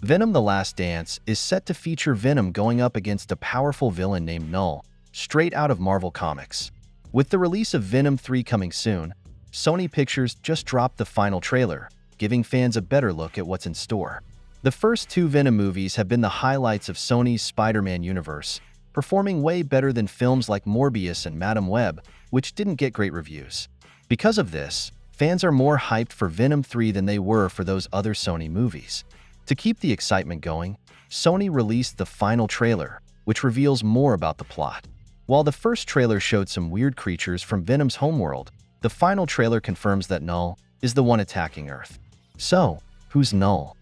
Venom: The Last Dance is set to feature Venom going up against a powerful villain named Knull, straight out of Marvel Comics. With the release of Venom 3 coming soon, Sony Pictures just dropped the final trailer, giving fans a better look at what's in store. The first two Venom movies have been the highlights of Sony's Spider-Man universe, performing way better than films like Morbius and Madam Web, which didn't get great reviews. Because of this, fans are more hyped for Venom 3 than they were for those other Sony movies. To keep the excitement going, Sony released the final trailer, which reveals more about the plot. While the first trailer showed some weird creatures from Venom's homeworld, the final trailer confirms that Knull is the one attacking Earth. So, who's Knull?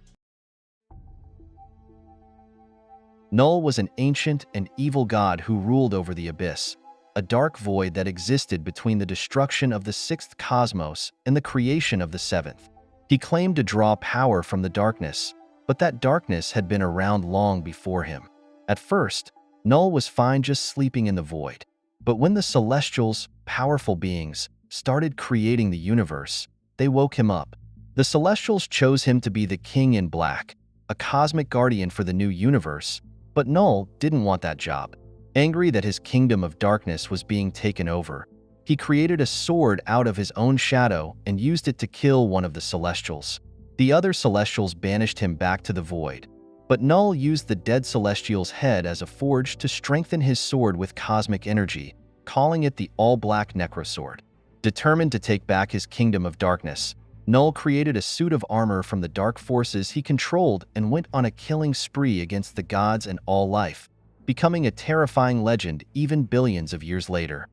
Knull was an ancient and evil god who ruled over the Abyss, a dark void that existed between the destruction of the sixth cosmos and the creation of the seventh. He claimed to draw power from the darkness, but that darkness had been around long before him. At first, Knull was fine just sleeping in the void. But when the Celestials, powerful beings, started creating the universe, they woke him up. The Celestials chose him to be the King in Black, a cosmic guardian for the new universe, but Knull didn't want that job. Angry that his kingdom of darkness was being taken over, he created a sword out of his own shadow and used it to kill one of the Celestials. The other Celestials banished him back to the void, but Knull used the dead Celestial's head as a forge to strengthen his sword with cosmic energy, calling it the all-black Necrosword. Determined to take back his kingdom of darkness, Knull created a suit of armor from the dark forces he controlled and went on a killing spree against the gods and all life, becoming a terrifying legend even billions of years later.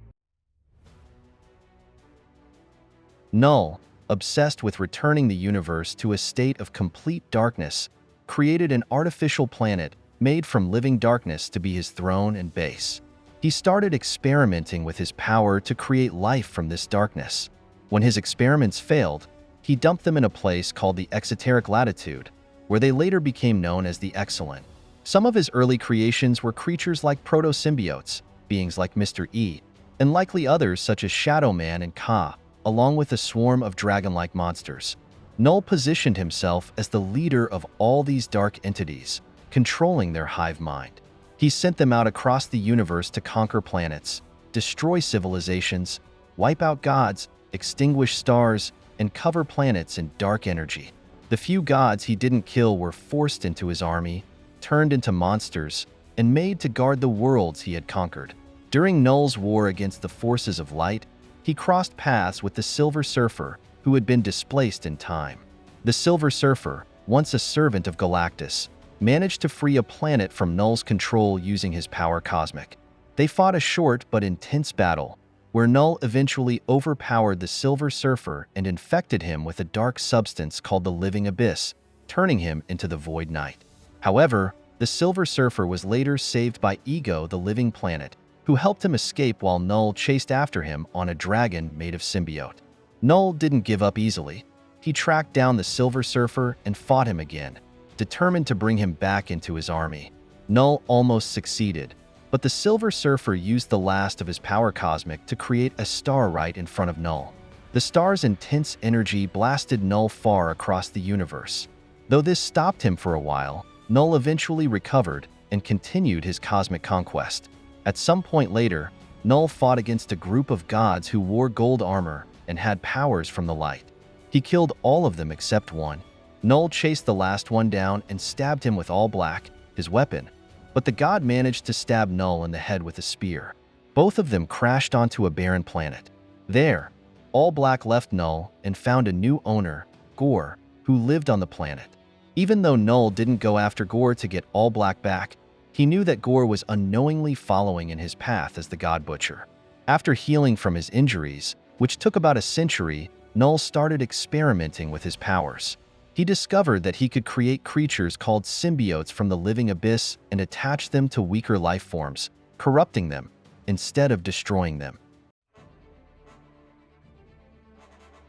Knull, obsessed with returning the universe to a state of complete darkness, created an artificial planet made from living darkness to be his throne and base. He started experimenting with his power to create life from this darkness. When his experiments failed, he dumped them in a place called the Exoteric Latitude, where they later became known as the Excellent. Some of his early creations were creatures like proto-symbiotes, beings like Mr. E, and likely others such as Shadow Man and Ka, along with a swarm of dragon-like monsters. Knull positioned himself as the leader of all these dark entities, controlling their hive mind. He sent them out across the universe to conquer planets, destroy civilizations, wipe out gods, extinguish stars, and cover planets in dark energy. The few gods he didn't kill were forced into his army, turned into monsters, and made to guard the worlds he had conquered. During Knull's war against the forces of light, he crossed paths with the Silver Surfer, who had been displaced in time. The Silver Surfer, once a servant of Galactus, managed to free a planet from Knull's control using his power cosmic. They fought a short but intense battle, where Knull eventually overpowered the Silver Surfer and infected him with a dark substance called the Living Abyss, turning him into the Void Knight. However, the Silver Surfer was later saved by Ego, the living planet, who helped him escape while Knull chased after him on a dragon made of symbiote. Knull didn't give up easily. He tracked down the Silver Surfer and fought him again, determined to bring him back into his army. Knull almost succeeded, but the Silver Surfer used the last of his power cosmic to create a star right in front of Knull. The star's intense energy blasted Knull far across the universe. Though this stopped him for a while, Knull eventually recovered and continued his cosmic conquest. At some point later, Knull fought against a group of gods who wore gold armor and had powers from the light. He killed all of them except one. Knull chased the last one down and stabbed him with all black, his weapon, but the god managed to stab Knull in the head with a spear. Both of them crashed onto a barren planet. There, All Black left Knull and found a new owner, Gorr, who lived on the planet. Even though Knull didn't go after Gorr to get All Black back, he knew that Gorr was unknowingly following in his path as the God Butcher. After healing from his injuries, which took about a century, Knull started experimenting with his powers. He discovered that he could create creatures called symbiotes from the living abyss and attach them to weaker life forms, corrupting them instead of destroying them.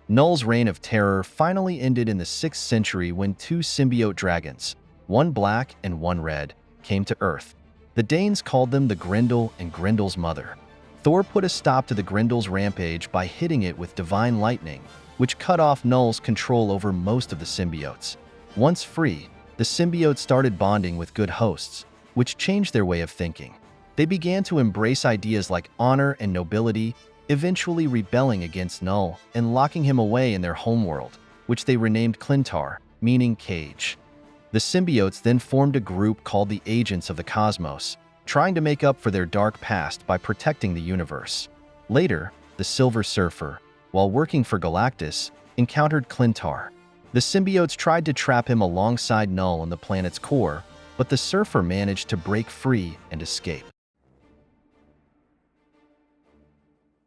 Knull's reign of terror finally ended in the 6th century when two symbiote dragons, one black and one red, came to Earth. The Danes called them the Grendel and Grendel's mother. Thor put a stop to the Grendel's rampage by hitting it with divine lightning, which cut off Knull's control over most of the symbiotes. Once free, the symbiotes started bonding with good hosts, which changed their way of thinking. They began to embrace ideas like honor and nobility, eventually rebelling against Knull and locking him away in their homeworld, which they renamed KNORR, meaning cage. The symbiotes then formed a group called the Agents of the Cosmos, trying to make up for their dark past by protecting the universe. Later, the Silver Surfer, while working for Galactus, encountered KNORR. The symbiotes tried to trap him alongside Knull in the planet's core, but the Surfer managed to break free and escape.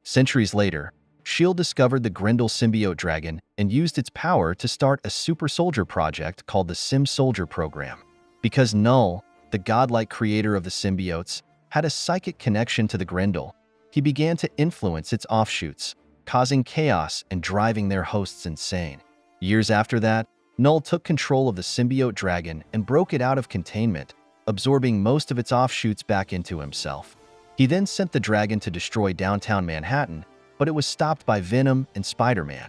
Centuries later, S.H.I.E.L.D. discovered the Grendel symbiote dragon and used its power to start a super soldier project called the Sim Soldier Program. Because Knull, the godlike creator of the symbiotes, had a psychic connection to the Grendel, he began to influence its offshoots, causing chaos and driving their hosts insane. Years after that, Knull took control of the symbiote dragon and broke it out of containment, absorbing most of its offshoots back into himself. He then sent the dragon to destroy downtown Manhattan, but it was stopped by Venom and Spider-Man.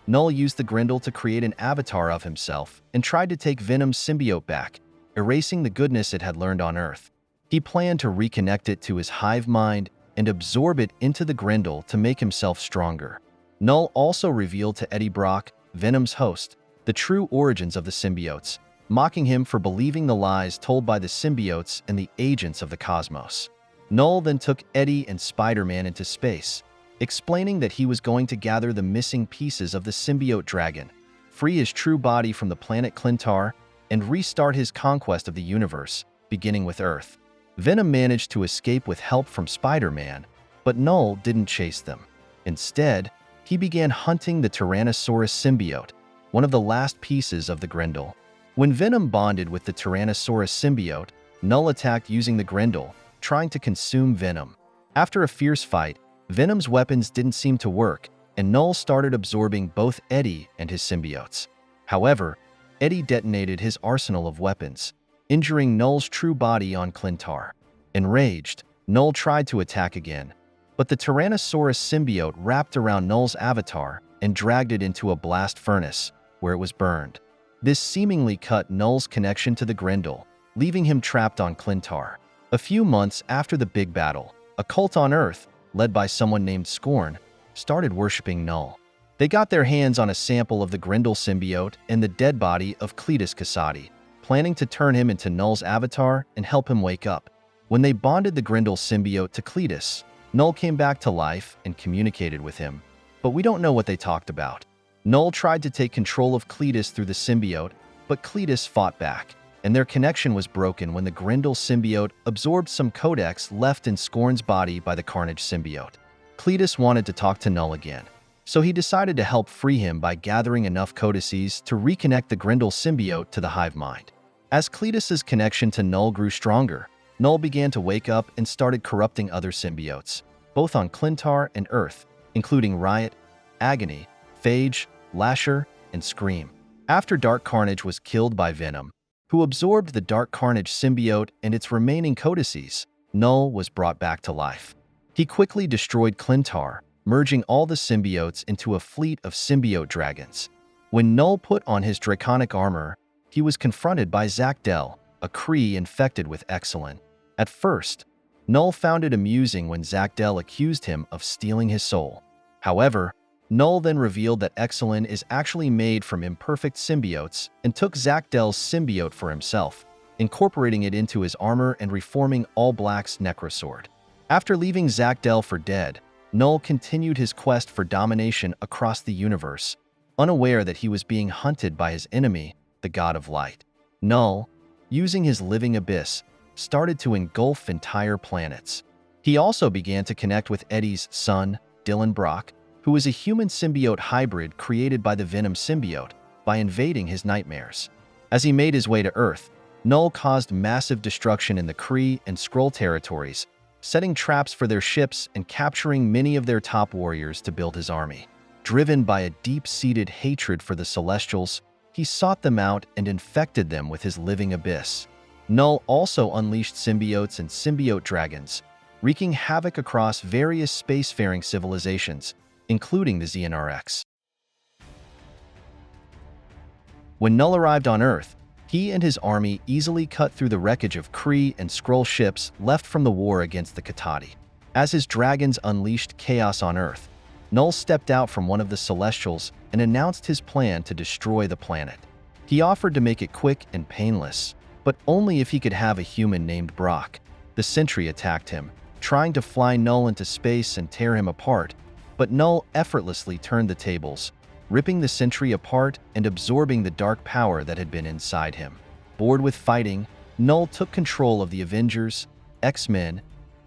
Knull used the Grendel to create an avatar of himself and tried to take Venom's symbiote back, erasing the goodness it had learned on Earth. He planned to reconnect it to his hive mind and absorb it into the Grendel to make himself stronger. Knull also revealed to Eddie Brock, Venom's host, the true origins of the symbiotes, mocking him for believing the lies told by the symbiotes and the Agents of the Cosmos. Knull then took Eddie and Spider-Man into space, explaining that he was going to gather the missing pieces of the symbiote dragon, free his true body from the planet KNORR, and restart his conquest of the universe, beginning with Earth. Venom managed to escape with help from Spider-Man, but Knull didn't chase them. Instead, he began hunting the Tyrannosaurus symbiote, one of the last pieces of the Grendel. When Venom bonded with the Tyrannosaurus symbiote, Knull attacked using the Grendel, trying to consume Venom. After a fierce fight, Venom's weapons didn't seem to work, and Knull started absorbing both Eddie and his symbiotes. However, Eddie detonated his arsenal of weapons, injuring Knull's true body on KNORR. Enraged, Knull tried to attack again, but the Tyrannosaurus symbiote wrapped around Knull's avatar and dragged it into a blast furnace, where it was burned. This seemingly cut Knull's connection to the Grendel, leaving him trapped on KNORR. A few months after the big battle, a cult on Earth, led by someone named Scorn, started worshipping Knull. They got their hands on a sample of the Grendel symbiote and the dead body of Cletus Kasady, planning to turn him into Knull's avatar and help him wake up. When they bonded the Grendel symbiote to Cletus, Knull came back to life and communicated with him, but we don't know what they talked about. Knull tried to take control of Cletus through the symbiote, but Cletus fought back, and their connection was broken when the Grendel symbiote absorbed some codex left in Scorn's body by the Carnage symbiote. Cletus wanted to talk to Knull again, so he decided to help free him by gathering enough codices to reconnect the Grendel symbiote to the hive mind. As Cletus's connection to Knull grew stronger, Knull began to wake up and started corrupting other symbiotes, both on KNORR and Earth, including Riot, Agony, Phage, Lasher, and Scream. After Dark Carnage was killed by Venom, who absorbed the Dark Carnage symbiote and its remaining codices, Knull was brought back to life. He quickly destroyed KNORR, merging all the symbiotes into a fleet of symbiote dragons. When Knull put on his draconic armor, he was confronted by Zachdel, a Kree infected with Exilin. At first, Knull found it amusing when Zachdel accused him of stealing his soul. However, Knull then revealed that Exilin is actually made from imperfect symbiotes and took Zachdell's symbiote for himself, incorporating it into his armor and reforming All Black's Necrosword. After leaving Zachdel for dead, Knull continued his quest for domination across the universe, unaware that he was being hunted by his enemy, the God of Light. Knull, using his living abyss, started to engulf entire planets. He also began to connect with Eddie's son, Dylan Brock, who was a human symbiote hybrid created by the Venom symbiote, by invading his nightmares. As he made his way to Earth, Knull caused massive destruction in the Kree and Skrull territories, setting traps for their ships and capturing many of their top warriors to build his army. Driven by a deep-seated hatred for the Celestials, he sought them out and infected them with his living abyss. Knull also unleashed symbiotes and symbiote dragons, wreaking havoc across various spacefaring civilizations, including the Xehanort X. When Knull arrived on Earth, He and his army easily cut through the wreckage of Kree and Skrull ships left from the war against the Katati. As his dragons unleashed chaos on Earth, Knull stepped out from one of the Celestials and announced his plan to destroy the planet. He offered to make it quick and painless, but only if he could have a human named Brock. The Sentry attacked him, trying to fly Knull into space and tear him apart, but Knull effortlessly turned the tables, ripping the Sentry apart and absorbing the dark power that had been inside him. Bored with fighting, Knull took control of the Avengers, X-Men,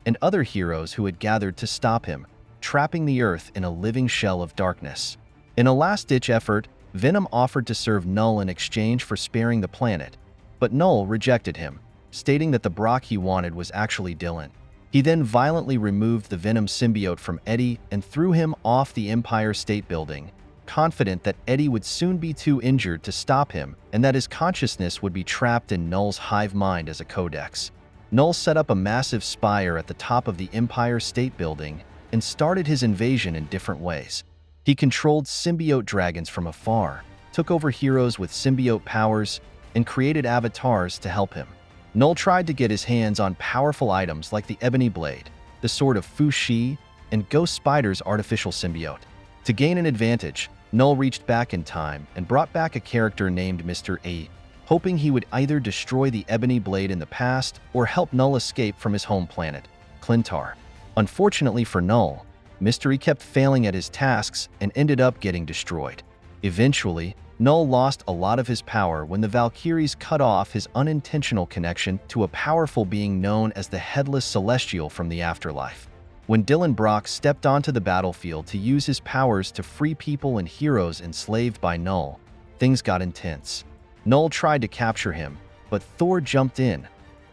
and other heroes who had gathered to stop him, trapping the Earth in a living shell of darkness. In a last-ditch effort, Venom offered to serve Knull in exchange for sparing the planet, but Knull rejected him, stating that the Brock he wanted was actually Dylan. He then violently removed the Venom symbiote from Eddie and threw him off the Empire State Building, confident that Eddie would soon be too injured to stop him and that his consciousness would be trapped in Knull's hive mind as a codex. Knull set up a massive spire at the top of the Empire State Building and started his invasion in different ways. He controlled symbiote dragons from afar, took over heroes with symbiote powers, and created avatars to help him. Knull tried to get his hands on powerful items like the Ebony Blade, the Sword of Fu Shi, and Ghost Spider's artificial symbiote. To gain an advantage, Knull reached back in time and brought back a character named Mr. A, hoping he would either destroy the Ebony Blade in the past or help Knull escape from his home planet, KNORR. Unfortunately for Knull, Mystery kept failing at his tasks and ended up getting destroyed. Eventually, Knull lost a lot of his power when the Valkyries cut off his unintentional connection to a powerful being known as the Headless Celestial from the afterlife. When Dylan Brock stepped onto the battlefield to use his powers to free people and heroes enslaved by Knull, things got intense. Knull tried to capture him, but Thor jumped in,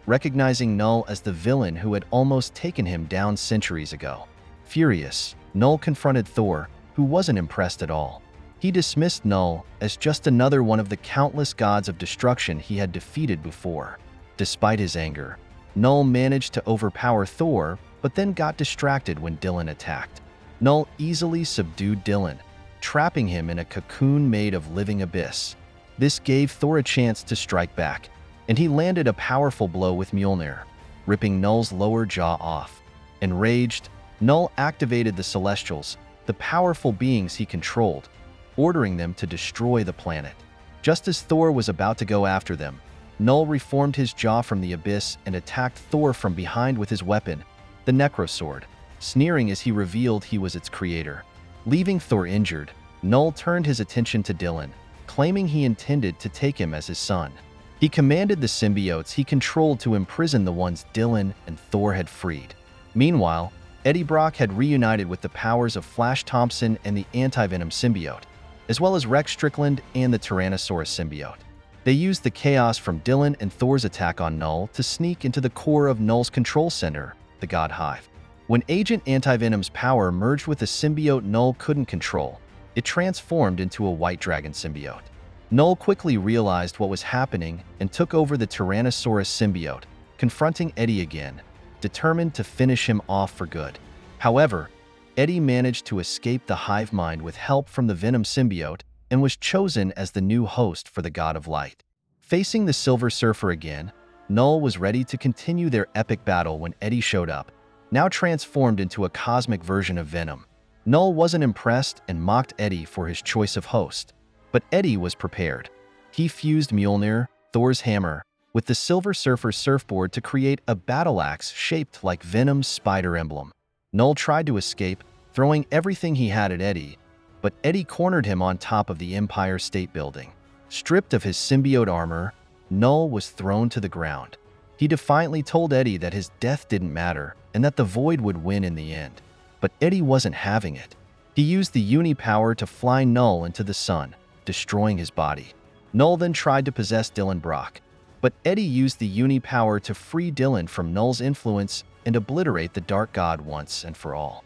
recognizing Knull as the villain who had almost taken him down centuries ago. Furious, Knull confronted Thor, who wasn't impressed at all. He dismissed Knull as just another one of the countless gods of destruction he had defeated before. Despite his anger, Knull managed to overpower Thor, but then got distracted when Dylan attacked. Knull easily subdued Dylan, trapping him in a cocoon made of living abyss. This gave Thor a chance to strike back, and he landed a powerful blow with Mjolnir, ripping Knull's lower jaw off. Enraged, Knull activated the Celestials, the powerful beings he controlled, ordering them to destroy the planet. Just as Thor was about to go after them, Knull reformed his jaw from the abyss and attacked Thor from behind with his weapon, the Necrosword, sneering as he revealed he was its creator. Leaving Thor injured, Knull turned his attention to Dylan, claiming he intended to take him as his son. He commanded the symbiotes he controlled to imprison the ones Dylan and Thor had freed. Meanwhile, Eddie Brock had reunited with the powers of Flash Thompson and the Anti-Venom symbiote, as well as Rex Strickland and the Tyrannosaurus symbiote. They used the chaos from Dylan and Thor's attack on Knull to sneak into the core of Knull's control center, the God Hive. When Agent Anti-Venom's power merged with a symbiote Knull couldn't control, it transformed into a white dragon symbiote. Knull quickly realized what was happening and took over the Tyrannosaurus symbiote, confronting Eddie again, determined to finish him off for good. However, Eddie managed to escape the hive mind with help from the Venom symbiote and was chosen as the new host for the God of Light. Facing the Silver Surfer again, Knull was ready to continue their epic battle when Eddie showed up, now transformed into a cosmic version of Venom. Knull wasn't impressed and mocked Eddie for his choice of host, but Eddie was prepared. He fused Mjolnir, Thor's hammer, with the Silver Surfer's surfboard to create a battle axe shaped like Venom's spider emblem. Knull tried to escape, throwing everything he had at Eddie, but Eddie cornered him on top of the Empire State Building. Stripped of his symbiote armor, Knull was thrown to the ground. He defiantly told Eddie that his death didn't matter and that the Void would win in the end. But Eddie wasn't having it. He used the Uni-power to fly Knull into the sun, destroying his body. Knull then tried to possess Dylan Brock, but Eddie used the Uni-power to free Dylan from Knull's influence and obliterate the Dark God once and for all.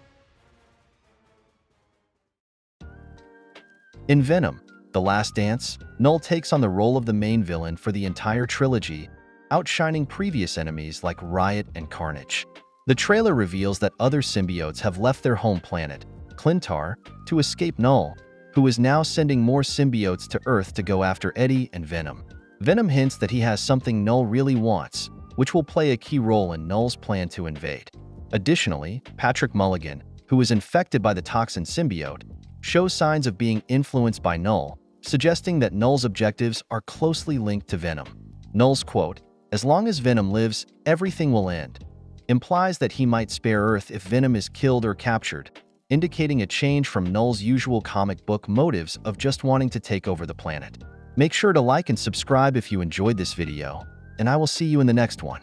In Venom, The Last Dance, Knull takes on the role of the main villain for the entire trilogy, outshining previous enemies like Riot and Carnage. The trailer reveals that other symbiotes have left their home planet, KNORR, to escape Knull, who is now sending more symbiotes to Earth to go after Eddie and Venom. Venom hints that he has something Knull really wants, which will play a key role in Knull's plan to invade. Additionally, Patrick Mulligan, who is infected by the toxin symbiote, shows signs of being influenced by Knull, suggesting that Knull's objectives are closely linked to Venom. Knull's quote, "As long as Venom lives, everything will end," implies that he might spare Earth if Venom is killed or captured, indicating a change from Knull's usual comic book motives of just wanting to take over the planet. Make sure to like and subscribe if you enjoyed this video, and I will see you in the next one.